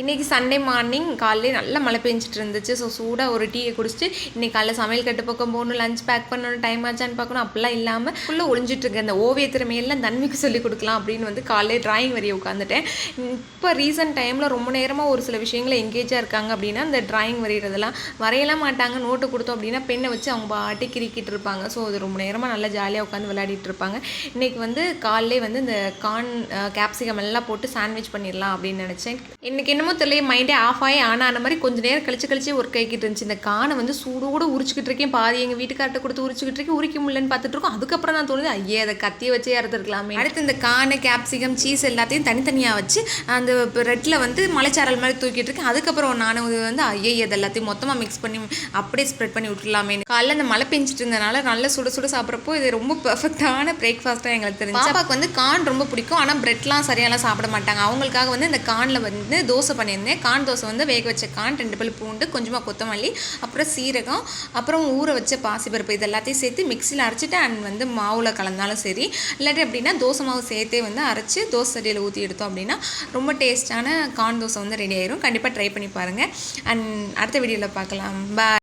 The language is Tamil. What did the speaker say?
இன்றைக்கி சண்டே மார்னிங் காலையில் நல்லா மழை பெஞ்சிட்டு இருந்துச்சு. ஸோ சூடாக ஒரு டீயை குடிச்சிட்டு இன்றைக்கி காலைல சமையல் கட்டு பக்கம் போகணும், லஞ்ச் பேக் பண்ணணும், டைம் ஆச்சான்னு பார்க்கணும், அப்படிலாம் இல்லாமல் ஃபுல்லாக ஒழிஞ்சிட்ருக்கேன். இந்த ஓவிய திறமையெல்லாம் தன்மைக்கு சொல்லிக் கொடுக்கலாம் அப்படின்னு வந்து காலையில் ட்ராயிங் வரைய உட்காந்துட்டேன். இப்போ ரீசெண்ட் டைமில் ரொம்ப நேரமாக ஒரு சில விஷயங்களை எங்கேஜாக இருக்காங்க அப்படின்னா இந்த ட்ராயிங் வரைகிறதெல்லாம் வரையலாம் மாட்டாங்க. நோட்டு கொடுத்தோம் அப்படின்னா பெண்ணை வச்சு அவங்க பாட்டி கிரிக்கிட்டு இருப்பாங்க. ஸோ அது ரொம்ப நேரமாக நல்லா ஜாலியாக உட்காந்து விளையாடிட்டு இருப்பாங்க. இன்றைக்கி வந்து காலையிலே வந்து இந்த கேப்சிகம் எல்லாம் போட்டு சாண்ட்விச் பண்ணிடலாம் அப்படின்னு நினச்சேன். இன்றைக்கி என்னமோ தெரியல, மைண்டே ஆஃப் ஆகி ஆன மாதிரி கொஞ்சம் நேரம் கழிச்சு ஒர்க் ஆகிக்கிட்டு இருந்துச்சு. இந்த கானை வந்து சூடோடு உரிச்சிக்கிட்டு இருக்கேன். பாதி எங்கள் வீட்டுக்கார்ட்ட கொடுத்து உரிச்சிக்கிட்டு இருக்கேன். உரிக்க முடியலன்னு பார்த்துட்டு இருக்கோம். அதுக்கப்புறம் நான் தோணுது, ஐயே அதை கத்தியை வச்சே அறுத்துருக்கலாமே. அடுத்து இந்த கானை, கேப்சிகம், சீஸ் எல்லாத்தையும் தனித்தனியாக வச்சு அந்த ரெட்டில் வந்து மலைச்சாரல் மாதிரி தூக்கிட்டு இருக்கேன். அதுக்கப்புறம் நான் வந்து ஐயே அது எல்லாத்தையும் மொத்தமாக மிக்ஸ் பண்ணி அப்படியே ஸ்ப்ரெட் பண்ணி விட்டுலாமே. காலையில் அந்த மழை பெஞ்சிட்டு இருந்தனால நல்லா சுட சாப்பிட்றப்போ இது ரொம்ப பெர்ஃபெக்டான பிரேக்ஃபாஸ்ட்டாக எங்களுக்கு தெரிஞ்சு. பாப்பாவுக்கு வந்து கான் ரொம்ப பிடிக்கும். ஆனால் பிரெட்லாம் சரியாலாம் சாப்பிட மாட்டாங்க. அவங்களுக்காக வந்து இந்த கானில் வந்து தோசை பண்ணியிருந்தேன். கான் தோசை வந்து வேக வச்ச கான், 2 பல் பூண்டு, கொஞ்சமாக கொத்தமல்லி, அப்புறம் சீரகம், அப்புறம் ஊற வச்ச பாசிப்பருப்பு, இது எல்லாத்தையும் சேர்த்து மிக்சியில் அரைச்சிட்டு அண்ட் வந்து மாவில் கலந்தாலும் சரி, இல்லாட்டி அப்படின்னா தோசை மாவு சேர்த்தே வந்து அரைச்சி தோசை சட்டியில் ஊற்றி எடுத்தோம் அப்படின்னா ரொம்ப டேஸ்ட்டான கான் தோசை வந்து ரெடி ஆயிரும். கண்டிப்பாக ட்ரை பண்ணி பாருங்கள். அண்ட் அடுத்த வீடியோவில் பார்க்கலாம். பாய்.